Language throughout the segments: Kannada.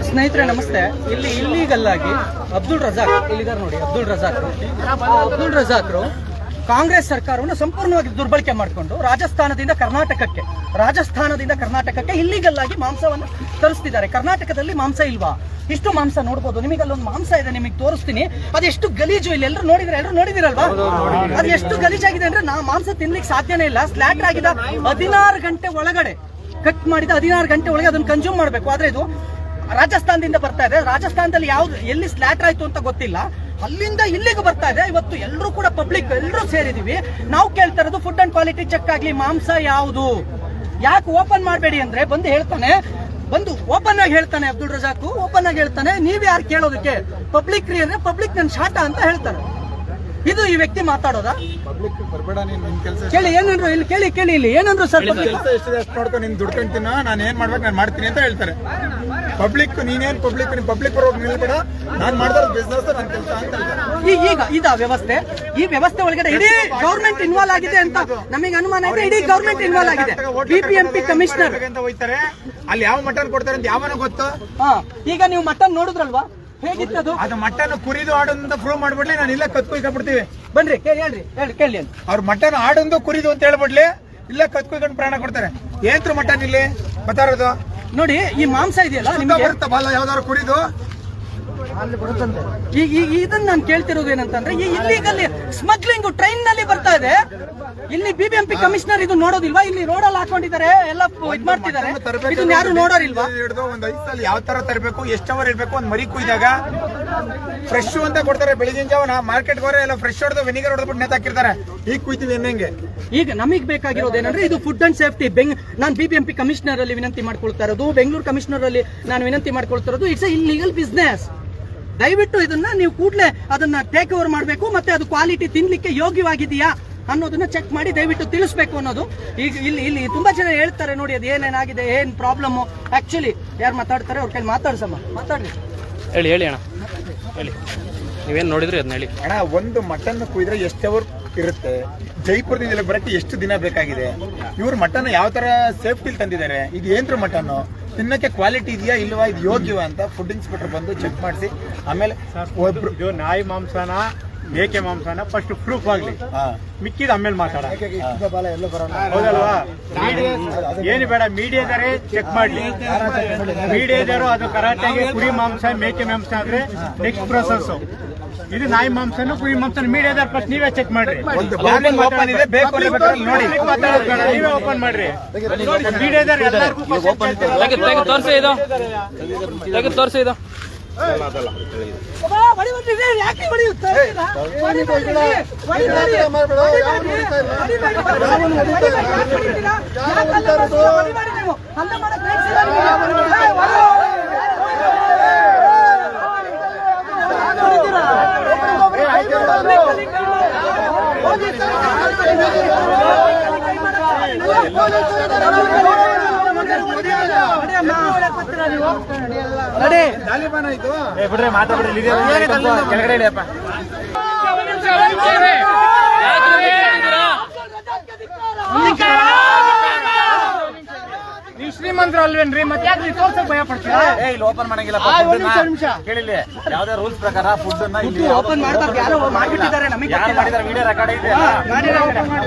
ಸ್ನೇಹಿತರೆ ನಮಸ್ತೆ. ಇಲ್ಲಿ ಇಲ್ಲೀಗಲ್ ಆಗಿ ಅಬ್ದುಲ್ ರಜಾಕ್ ಇಲ್ಲಿದ್ದಾರೆ ನೋಡಿ. ಅಬ್ದುಲ್ ರಜಾಕ್ರು ಕಾಂಗ್ರೆಸ್ ಸರ್ಕಾರವನ್ನು ಸಂಪೂರ್ಣವಾಗಿ ದುರ್ಬಳಕೆ ಮಾಡಿಕೊಂಡು ರಾಜಸ್ಥಾನದಿಂದ ಕರ್ನಾಟಕಕ್ಕೆ ಇಲ್ಲೀಗಲ್ ಆಗಿ ಮಾಂಸವನ್ನು ತರಿಸ್ತಿದ್ದಾರೆ. ಕರ್ನಾಟಕದಲ್ಲಿ ಮಾಂಸ ಇಲ್ವಾ? ಇಷ್ಟು ಮಾಂಸ ನೋಡ್ಬೋದು. ನಿಮಗೆ ಅಲ್ಲೊಂದು ಮಾಂಸ ಇದೆ, ನಿಮಗೆ ತೋರಿಸ್ತೀನಿ. ಅದೆಷ್ಟು ಗಲೀಜು. ಇಲ್ಲಿ ಎಲ್ಲರೂ ನೋಡಿದಿರಲ್ವಾ? ಅದು ಎಷ್ಟು ಗಲೀಜಾಗಿದೆ ಅಂದ್ರೆ ಮಾಂಸ ತಿನ್ಲಿಕ್ಕೆ ಸಾಧ್ಯನೇ ಇಲ್ಲ. ಸ್ಲಾಟರ್ ಆಗಿದ 16 ಗಂಟೆ ಒಳಗಡೆ ಕಟ್ ಮಾಡಿದ 16 ಗಂಟೆ ಒಳಗೆ ಅದನ್ನು ಕನ್ಸ್ಯೂಮ್ ಮಾಡಬೇಕು. ಆದ್ರೆ ಇದು ರಾಜಸ್ಥಾನದಿಂದ ಬರ್ತಾ ಇದೆ. ರಾಜಸ್ಥಾನದಲ್ಲಿ ಎಲ್ಲಿ ಸ್ಲಾಟರ್ ಆಯ್ತು ಅಂತ ಗೊತ್ತಿಲ್ಲ. ಅಲ್ಲಿಂದ ಇಲ್ಲಿಗೆ ಬರ್ತಾ ಇದೆ. ಇವತ್ತು ಎಲ್ಲರೂ ಕೂಡ ಪಬ್ಲಿಕ್ ಎಲ್ಲರೂ ಸೇರಿದೀವಿ. ನಾವು ಕೇಳ್ತಾ ಇರೋದು ಫುಡ್ ಅಂಡ್ ಕ್ವಾಲಿಟಿ ಚೆಕ್ ಆಗ್ಲಿ. ಮಾಂಸ ಯಾವುದು? ಯಾಕೆ ಓಪನ್ ಮಾಡಬೇಡಿ ಅಂದ್ರೆ ಬಂದು ಓಪನ್ ಆಗಿ ಹೇಳ್ತಾನೆ ಅಬ್ದುಲ್ ರಜಾಕ್. ಓಪನ್ ಆಗಿ ಹೇಳ್ತಾನೆ, ನೀವ್ ಯಾರು ಕೇಳೋದಕ್ಕೆ? ಪಬ್ಲಿಕ್ ರೀ ಅಂದ್ರೆ ಪಬ್ಲಿಕ್ ನನ್ ಶಾಟ ಅಂತ ಹೇಳ್ತಾರೆ. ಇದು ಈ ವ್ಯಕ್ತಿ ಮಾತಾಡೋದಾ? ಕೇಳಿ ಏನಂದ್ರು ಇಲ್ಲಿ, ಕೇಳಿ ಇಲ್ಲಿ ಏನಂದ್ರು ಸರ್? ನೋಡ್ಕೊಂಡು ನೀನ್ ದುಡ್ಕೊಂತೀನ, ನಾನು ಏನ್ ಮಾಡ್ಬೇಕು ನಾನು ಮಾಡ್ತೀನಿ ಅಂತ ಹೇಳ್ತಾರೆ. ಪಬ್ಲಿಕ್ ನೀನೇನ್ ಪಬ್ಲಿಕ್ ಪರವಾಗಿ ನಿಲ್ಬೇಡ, ನಾನ್ ಮಾಡಿದ ಬಿಸ್ನೆಸ್ ನನ್ನ ಕೆಲಸ ಅಂತ. ಈಗ ಇದ ವ್ಯವಸ್ಥೆ, ಈ ವ್ಯವಸ್ಥೆ ಒಳಗಡೆ ಇಡೀ ಗವರ್ಮೆಂಟ್ ಇನ್ವಾಲ್ವ್ ಆಗಿದೆ ಅಂತ ನಮಗೆ ಅನುಮಾನ ಇದೆ. ಇಡೀ ಗವರ್ಮೆಂಟ್ ಇನ್ವಾಲ್ವ್ ಆಗಿದೆ. ಬಿಬಿಎಂಪಿ ಕಮಿಷನರ್ ಅಂತ ಹೋಯ್ತಾರೆ. ಅಲ್ಲಿ ಯಾವ ಮಟನ್ ಕೊಡ್ತಾರೆ ಅಂತ ಯಾವನ ಗೊತ್ತು? ಈಗ ನೀವು ಮಟನ್ ನೋಡಿದ್ರಲ್ವಾ? ಹೇಗಿತ್ತು ಅದು ಮಟನ್ ಕುರಿದು ಆಡೋದಂತ ಪ್ರೂವ್ ಮಾಡ್ಬಿಡ್ಲಿ, ನಾನು ಇಲ್ಲ ಕತ್ಕೊಯ್ಕೊಂಡ್ಬಿಡ್ತೀವಿ. ಬನ್ರಿ ಕೇಳಿ ಅವ್ರ ಮಟನ್ ಆಡೊಂದು ಕುರಿದು ಅಂತ ಹೇಳ್ಬಿಡ್ಲಿ, ಇಲ್ಲ ಕತ್ಕೊಯ್ಕೊಂಡು ಪ್ರಾಣ ಕೊಡ್ತಾರೆ. ಏನ್ರು ಮಟನ್ ಇಲ್ಲಿ ಬತ್ತಾರದು ನೋಡಿ. ಈ ಮಾಂಸ ಇದೆಯಲ್ಲ ನಿಮ್ಗೆ ಬರುತ್ತಾ ಬಾಲ ಯಾವ್ದಾದ್ರು ಕುರಿದು? ಇದನ್ನ ನಾನು ಕೇಳ್ತಿರೋದು ಏನಂತಂದ್ರೆ, ಈ ಇಲ್ಲಿಗಲ್ಲಿ ಸ್ಮಗ್ಲಿಂಗ್ ಟ್ರೈನ್ ನಲ್ಲಿ ಬರ್ತಾ ಇದೆ. ಇಲ್ಲಿ ಬಿಬಿಎಂಪಿ ಕಮಿಷನರ್ ಇದು ನೋಡೋದಿಲ್ವಾ? ಇಲ್ಲಿ ರೋಡಲ್ಲಿ ಹಾಕೊಂಡಿದ್ದಾರೆ, ಎಲ್ಲ ಇದ್ ಮಾಡ್ತಿದ್ದಾರೆ. ಇದನ್ನ ಯಾರು ನೋಡೋರಿಲ್ವಾ? ಒಂದ್ 5 ಸಲ ಯಾವ ತರ ತರಬೇಕು, ಎಷ್ಟು ಅವರ್ ಇರ್ಬೇಕು, ಒಂದ್ ಮರಿ ಕುಯ್ದಾಗ ಫ್ರೆಶ್ ಅಂತ ಕೊಡ್ತಾರೆ. ಬೆಳಿಗಿನ ಜಾವ ಮಾರ್ಕೆಟ್ ಹೋದ್ರೆ ಎಲ್ಲ ಫ್ರೆಶ್ ಹೊಡೆದು ವಿನಿಗರ್ ಹೊಡೆದ್ಬಿಟ್ಟು ನೇತಾಕಿರ್ತಾರೆ. ಈಗ ಕುಯ್ತೀವಿ ಹೆಂಗೆ? ಈಗ ನಮಗೆ ಬೇಕಾಗಿರೋದೇನಂದ್ರೆ ಇದು ಫುಡ್ ಅಂಡ್ ಸೇಫ್ಟಿ. ನಾನು ಬಿಬಿಎಂಪಿ ಕಮಿಷನರ್ ಅಲ್ಲಿ ವಿನಂತಿ ಮಾಡ್ಕೊಳ್ತಾ ಇರೋದು, ಬೆಂಗಳೂರು ಕಮಿಷನರ್ ಅಲ್ಲಿ ನಾನು ವಿನಂತಿ ಮಾಡ್ಕೊಳ್ತಾ ಇರೋದು, ಇಟ್ಸ್ ಇಲ್ಲಿಗಲ್ ಬಿಸ್ನೆಸ್. ದಯವಿಟ್ಟು ಇದನ್ನ ನೀವು ಕೂಡಲೇ ಅದನ್ನ ಟೇಕ್ ಓವರ್ ಮಾಡಬೇಕು. ಮತ್ತೆ ಅದು ಕ್ವಾಲಿಟಿ ತಿನ್ಲಿಕ್ಕೆ ಯೋಗ್ಯವಾಗಿದೆಯಾ ಅನ್ನೋದನ್ನ ಚೆಕ್ ಮಾಡಿ ದಯವಿಟ್ಟು ತಿಳಿಸ್ಬೇಕು ಅನ್ನೋದು. ಈಗ ಇಲ್ಲಿ ತುಂಬಾ ಜನ ಹೇಳ್ತಾರೆ ನೋಡಿ, ಅದು ಏನೇನಾಗಿದೆ, ಏನ್ ಪ್ರಾಬ್ಲಮ್. ಆಕ್ಚುಲಿ ಯಾರು ಮಾತಾಡ್ತಾರೆ ಅವ್ರ ಕೈ ಮಾತಾಡ್ರಿ. ಹೇಳಿ ಅಣ್ಣ, ಹೇಳಿ. ನೀವೇನ್ ನೋಡಿದ್ರಿ ಅದನ್ನ ಹೇಳಿ ಅಣ್ಣ. ಒಂದು ಮಟನ್ ಕುಯ್ದ್ರೆ ಎಷ್ಟು ಅವರ್ ಇರುತ್ತೆ? ಜೈಪುರದಿಂದ ಬರಕ್ಕೆ ಎಷ್ಟು ದಿನ ಬೇಕಾಗಿದೆ? ಇವ್ರು ಮಟನ್ ಯಾವ ತರ ಸೇಫ್ಟಿ ತಂದಿದ್ದಾರೆ? ಇದು ಏನ್ರ ಮಟನ್ ತಿನ್ನಕ್ಕೆ ಕ್ವಾಲಿಟಿ ಇದೆಯಾ ಇಲ್ವಾ, ಇದು ಯೋಗ್ಯವಾ ಅಂತ ಫುಡ್ ಇನ್ಸ್ಪೆಕ್ಟರ್ ಬಂದು ಚೆಕ್ ಮಾಡಿಸಿ ಆಮೇಲೆ ಒಬ್ರು ಇದು ನಾಯಿ ಮಾಂಸನ ಮೇಕೆ ಮಾಂಸನ ಫಸ್ಟ್ ಪ್ರೂಫ್ ಆಗ್ಲಿ, ಮಿಕ್ಕಿದ ಆಮೇಲೆ ಮಾತಾಡ. ಹೌದಲ್ವಾ? ಏನು ಬೇಡ, ಮೀಡಿಯಾದರೆ ಚೆಕ್ ಮಾಡ್ಲಿ. ಮೀಡಿಯಾದರು ಅದು ಕರಾಟೆಗೆ ಕುರಿ ಮಾಂಸ ಮೇಕೆ ಮಾಂಸ ಆದ್ರೆ ನೆಕ್ಸ್ಟ್ ಪ್ರೊಸೆಸ್. ಇದು ನಾಯಿ ಮಾಂಸನು ಕುರಿ ಮಾಂಸ ಮೀಡಿಯಾದವ್ರು ಫಸ್ಟ್ ನೀವೇ ಚೆಕ್ ಮಾಡ್ರಿ. ಓಪನ್ ಇದೆ, ಬೇಕು ನೋಡಿ, ನೀವೇ ಓಪನ್ ಮಾಡ್ರಿ. ಮೀಡಿಯಾದವ್ರು ಎಲ್ಲರಿಗೂ ತೋರಿಸಿ ಇದು ಬಿಡ್ರಿ, ಮಾತಾಡ್ಬಿಡ್ರಿ. ಕೆಳಗಡೆ ಇಡಿಯಪ್ಪ. ನೀವು ಶ್ರೀಮಂತರು ಅಲ್ವೇನ್ರಿ? ಮತ್ತೆ ಯಾಕೆ ನೀವು ತೋರ್ಸಕ್ ಭಯ ಪಡ್ತೀರಾ? ಇಲ್ಲಿ ಓಪನ್ ಮಾಡಂಗಿಲ್ಲ. ಕೇಳಿಲ್ಲ ಯಾವ್ದೇ ರೂಲ್ಸ್ ಪ್ರಕಾರ ಫುಡ್ ಓಪನ್ ಮಾಡ್ತಾರೆ. ಯಾರು ಮಾಡ್ಬಿಟ್ಟಿದ್ದಾರೆ, ನಮಗೆ ಯಾರು ಮಾಡಿದಾರೆ? ವಿಡಿಯೋ ರೆಕಾರ್ಡ್ ಇದೆ.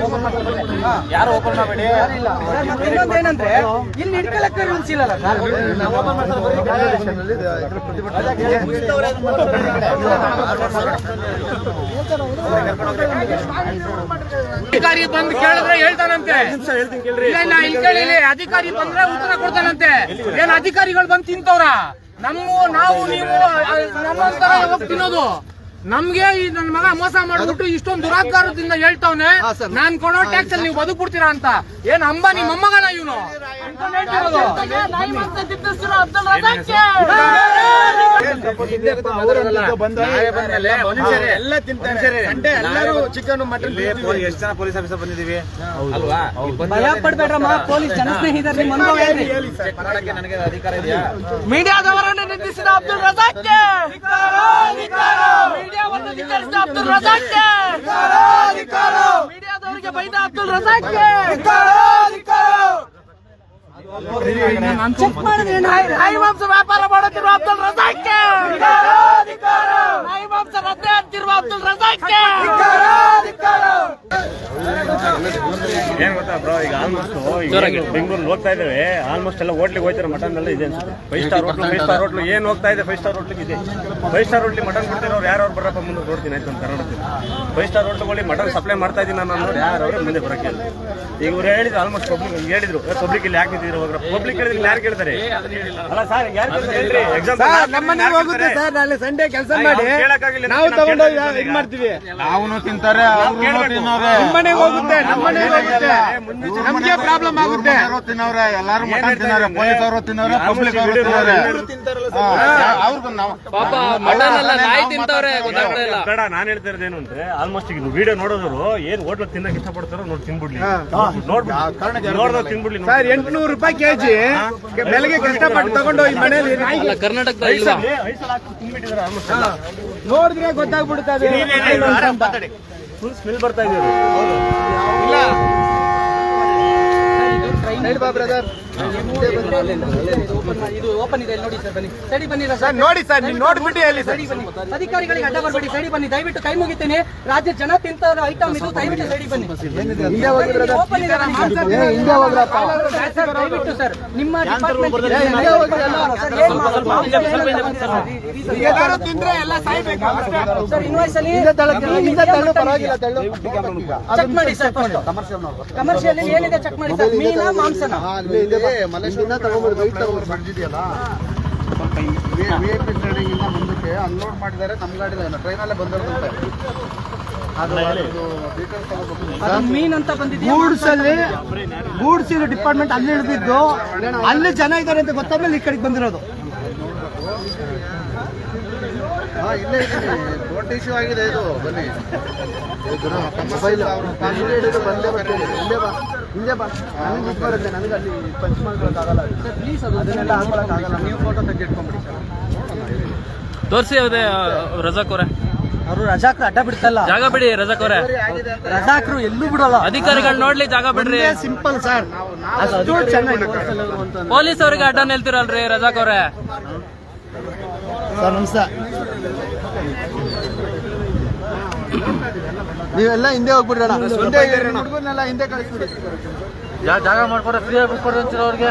ಯಾರು ಓಪನ್ ಮಾಡಬೇಡಿ. ಏನಂದ್ರೆ ಇಲ್ಲಿ ಇಟ್ಕೊಳ್ಳಕ್ಕೆ ರೂಲ್ಸ್ ಇಲ್ಲಲ್ಲ ಸರ್. ಅಧಿಕಾರಿ ಬಂದು ಕೇಳಿದ್ರೆ ಹೇಳ್ತಾನಂತೆ. ಇಲ್ಲ, ಅಧಿಕಾರಿ ಬಂದ್ರೆ ಉತ್ತರ ಕೊಡ್ತಾನಂತೆ. ಏನ್ ಅಧಿಕಾರಿಗಳು ಬಂದು ತಿಂತವ್ರ? ನಾವು ನೀವು ನಮ್ಮಂತರ ಯಾವಾಗ ತಿನ್ನೋದು? ನಮ್ಗೆ ಈ ನನ್ನ ಮಗ ಮೋಸ ಮಾಡ್ಬಿಟ್ಟು ಇಷ್ಟೊಂದು ದುರಾಕಾರದಿಂದ ಹೇಳ್ತಾವನೆ, ನಾನ್ ಕೊಡೋ ಟ್ಯಾಕ್ಸ್ ಅಲ್ಲಿ ನೀವು ಬದುಕ್ಬಿಡ್ತೀರಾ ಅಂತ. ಏನ್ ಅಂಬಾನಿ ಮೊಮ್ಮಗನ ಇವನು? ಎಲ್ಲ ತಿಂತಾರೆ. ಎಲ್ಲರೂ ಚಿಕನ್ ಮಟನ್. ಎಷ್ಟು ಜನ ಪೊಲೀಸ್ ಆಫೀಸರ್ ಬಂದಿದ್ದೀವಿ ಅಲ್ವಾ? ಭಯ ಪಡ್ಬೇಡ್ರಮ್ಮ, ಪೊಲೀಸ್ ಜನಸ್ನೇಹಿತರು. ನನಗೆ ಅಧಿಕಾರ ಇದೆಯಾ? ಮೀಡಿಯಾದವರನ್ನು ನಿಂದಿಸಿದ ಅಬ್ದುಲ್ ರಜಾಕ್ಗೆ, ಮೀಡಿಯಾವನ್ನು ಧಿಕ್ಕರಿಸಿದ ಅಬ್ದುಲ್ ರಜಾಕ್ಗೆ, ಮೀಡಿಯಾದವರಿಗೆ ಬೈದ ಅಬ್ದುಲ್ ರಜಾಕ್ಗೆ. ಚೆಕ್ ಮಾಡಿದ್ರೆ ನಾಯಿ ಮಾಂಸ ವ್ಯಾಪಾರ ಮಾಡುತ್ತಿರುವ ಅಬ್ದುಲ್ ಏನ್ ಗೊತ್ತಾ ಬ್ರೋ, ಈಗ ಆಲ್ಮೋಸ್ಟ್ ಈಗ ಬೆಂಗಳೂರಲ್ಲಿ ಹೋಗ್ತಾ ಇದ್ದೇವೆ, ಆಲ್ಮೋಸ್ಟ್ ಎಲ್ಲ ಹೋಟ್ಲಿಗೆ ಹೋಗ್ತಾರೆ, ಮಟನ್ ಎಲ್ಲ ಇದೆ ಅನ್ಸುತ್ತೆ. 5 ಸ್ಟಾರ್ ಹೋಟ್ಲು ಏನ್ ಹೋಗ್ತಾ ಇದೆ, 5 ಸ್ಟಾರ್ ಹೋಟ್ಲಿಗೆ ಇದೆ. 5 ಸ್ಟಾರ್ ಹೋಟ್ಲಿ ಮಟನ್ ಕೊಡ್ತಿರೋರು ಯಾರು ಬರಪ್ಪ ಮುಂದೆ ನೋಡ್ತೀನಿ ಆಯ್ತು ನಮ್ಮ ಕರ್ನಾಟಕದಲ್ಲಿ. 5 ಸ್ಟಾರ್ ಹೋಟ್ಲುಗಳಿಗೆ ಮಟನ್ ಸಪ್ಲೈ ಮಾಡ್ತಾ ಇದ್ದೀನಿ ನಾನು ಅನ್ನೋರು ಯಾರು ಅವ್ರೆ ಮುಂದೆ ಬರಕ್ಕೆ ಇಲ್ಲ. ಈಗ ಇವ್ರು ಹೇಳಿದ್ರು ಆಲ್ಮೋಸ್ಟ್ ಪಬ್ಲಿಕ್ ಹೇಳಿದ್ರು, ಪಬ್ಲಿಕ್ ಇಲ್ಲಿ ಯಾಕೆ ನಿಂತಿದ್ರು ಹೋಗ್ರ, ಪಬ್ಲಿಕ್ ಹೇಳಿದ್ರೆ ಯಾರು ಕೇಳ್ತಾರೆ? ಅಲ್ಲ ಸರ್, ಯಾರು ಕೇಳ್ತಾರೆ ಹೇಳ್ರಿ? ನಮ್ಮನೆ ಹೋಗುತ್ತೆ ಸರ್, ನಾಳೆ ಸಂಡೇ ಕೆಲಸ ಮಾಡಿ ನಾವು ತಗೊಂಡೋಗಿ ಇದು ಮಾಡ್ತೀವಿ. ನಾವು ತಿಂತಾರೆ, ನಮ್ಮನೆಗೆ ಹೋಗುತ್ತೆ, ನಮ್ಮನೆಗೆ ಹೋಗುತ್ತೆ, ನಮ್ಗೆ ಪ್ರಾಬ್ಲಮ್ ಆಗುತ್ತೆ. ತಿನ್ನವ್ರೆ, ಎಲ್ಲಾರು ಮಟನ್ ತಿನ್ನವ್ರೆ, ಪೊಲೀಸ್ ಅವರು ತಿನ್ನವ್ರೆ, ಪಬ್ಲಿಕ್ ಅವರು ತಿನ್ನವ್ರೆ. ಅವ್ರಿಗೂ ನಾವು ಪಾಪ ಮಟನ್ ಎಲ್ಲ ನಾಯಿ ತಿಂತವ್ರೆ ಗೊತ್ತಾಗ್ತಾ ಇಲ್ಲ. ಬೇಡ, ನಾನ್ ಹೇಳ್ತಾ ಇರೋದೇನು ಅಂದ್ರೆ ಆಲ್ಮೋಸ್ಟ್ ಈಗ ವಿಡಿಯೋ ನೋಡೋದ್ರು ಏನ್ ಹೋಟ್ಲ್ ತಿನ್ನಕ್ ಇಷ್ಟಪಡ್ತಾರೋ ನೋಡಿ ತಿನ್ಬಿಡ್ಲಿ, ನೋಡ್ದವ್ರು ತಿನ್ಬಿಡ್ಲಿ. ಸರ್ 800 ರೂಪಾಯಿ ಕೆಜಿ ಬೆಳಗ್ಗೆ ಕಷ್ಟಪಟ್ಟು ತಗೊಂಡೋಗಿ ಮನೇಲಿ ಅಲ್ಲ ಕರ್ನಾಟಕದಲ್ಲಿ ಇಲ್ವಾ? ತಿನ್ಬಿಟ್ಟಿದ್ದಾರೆ ಆಲ್ಮೋಸ್ಟ್ ಎಲ್ಲ. ನೋಡಿದ್ರೆ ಗೊತ್ತಾಗ್ಬಿಡುತ್ತೆ ಫುಲ್ ಸ್ಮೆಲ್ ಬರ್ತಾ ಇದೆ. ಇದು ಓಪನ್ ಇದೆ ನೋಡಿ ಸರ್, ಬನ್ನಿ ಸೈಡಿ ಬನ್ನಿ ಸರ್. ನೋಡಿ ಸರ್, ನೀವು ನೋಡ್ಬಿಟ್ಟು ಹೇಳಿ ಸರ್. ಸೈಡಿ ಬನ್ನಿ, ಅಧಿಕಾರಿಗಳಿಗೆ ಅಡ್ಡ ಬರಬೇಡಿ, ಸೈಡಿ ಬನ್ನಿ ದಯವಿಟ್ಟು, ಕೈ ಮುಗಿತೀನಿ. ರಾಜ್ಯ ಜನ ತಿಂತ ಐಟಮ್ ಇದು, ದಯವಿಟ್ಟು ಸೈಡಿ ಬನ್ನಿ. ಓಪನ್ ಇದೆ ಸರ್, ದಯವಿಟ್ಟು ಸರ್, ನಿಮ್ಮ ಡಿಪಾರ್ಟ್ಮೆಂಟ್ ಎಲ್ಲರೂ ತಿಂದ್ರೆ ಎಲ್ಲ ಸಾಯ್ಬೇಕು ಸರ್. ಇನ್ವಾಯ್ಸ್ ಅಲ್ಲಿ ಚೆಕ್ ಮಾಡಿ ಸರ್, ಕಮರ್ಷಿಯಲ್ ಏನಿದೆ ಚೆಕ್ ಮಾಡಿ ಸರ್. ಮೀನಾ ಮಾಂಸನ ಮಲೇಷಿಯಾದಿಂದ ತಗೊಂಡ್ಬರ್ದು ವೈಟ್ ತಗೊಂಡ್ಬರ್ದು ಬಂದಿದೆಯಲ್ಲ, ಸ್ವಲ್ಪ VIP ಟ್ರೇಡಿಂಗಿಂದ ಮುಂದಕ್ಕೆ ಅನ್ಲೋಡ್ ಮಾಡಿದ್ದಾರೆ. ನಮ್ಮ ಗಾಡಿ ಟ್ರೈನಲ್ಲೇ ಬಂದಿರೋದಂತೆ. ಅದು ಮೀನ್ ಅಂತ ಬಂದಿದೆಯಾ? ಗೂಡ್ಸ್ ಡಿಪಾರ್ಟ್ಮೆಂಟ್ ಅಲ್ಲಿ ಹಿಡಿದಿದ್ದು, ಅಲ್ಲಿ ಜನ ಇದ್ದಾರೆ ಅಂತ ಗೊತ್ತಾದ್ಮೇಲೆ ಈ ಕಡೆಗೆ ಬಂದಿರೋದು. ಇಲ್ಲೇ ಇದ್ದೀನಿ, ದೊಡ್ಡ ಇಶ್ಯೂ ಆಗಿದೆ ಇದು. ಬನ್ನಿ, ಮೊಬೈಲ್ ಹಿಡಿದು ಬಂದೇ ಬರ್ತೀನಿ. ಹಿಂದೆ ಬಾ ನನಗೆ ಇದು ಬರುತ್ತೆ, ನನಗೆ ಅಲ್ಲಿ ಪಂಚ್ ಮಾಡ್ಕೊಳಕ್ಕಾಗಲ್ಲ. ಪ್ಲೀಸ್ ಅದನ್ನೆಲ್ಲ ಹಾಕೊಳಕ್ಕಾಗಲ್ಲ, ನೀವು ಫೋಟೋ ತೆಗೆದಿಟ್ಕೊಂಬಿಡಿ ಸರ್. ತೋರಿಸಿ ಅದೇ ರಜಾಕ್ ಅವರೇ, ಅವರು ರಜಾಕ್ರು ಅಡ್ಡ ಬಿಡ್ತಲ್ಲ, ಜಾಗ ಬಿಡಿ ರಜಾಕ್ ಅವರೇ. ರಜಾಕ್ರು ಎಲ್ಲೂ ಬಿಡಲ್ಲ. ಅಧಿಕಾರಿಗಳು ನೋಡ್ಲಿ ಜಾಗ ಬಿಡ್ರಿ. ಸಿಂಪಲ್ ಸರ್, ಅಷ್ಟು ಚೆನ್ನಾಗಿ ಪೊಲೀಸ್ ಅವರಿಗೆ ಅಡ್ಡ ನಿಲ್ತಿರಲ್ರಿ ರಜಾಕ್ ಅವರೇ. ಸರ್ ನಮಸ್ತೆ. ನೀವೆಲ್ಲ ಹಿಂದೆ ಹೋಗ್ಬಿಡ್ರಣ, ಹುಡುಗರನ್ನೆಲ್ಲ ಹಿಂದೆ ಕಳಿಸ್ಬಿಡಿ. ಜಾಗ ಮಾಡ್ಕೊಡ್ರೆ ಫ್ರೀ ಆಗಿ ಬಿಟ್ಕೊಡ್ರಿ ಅಂತೀರ ಅವ್ರಿಗೆ.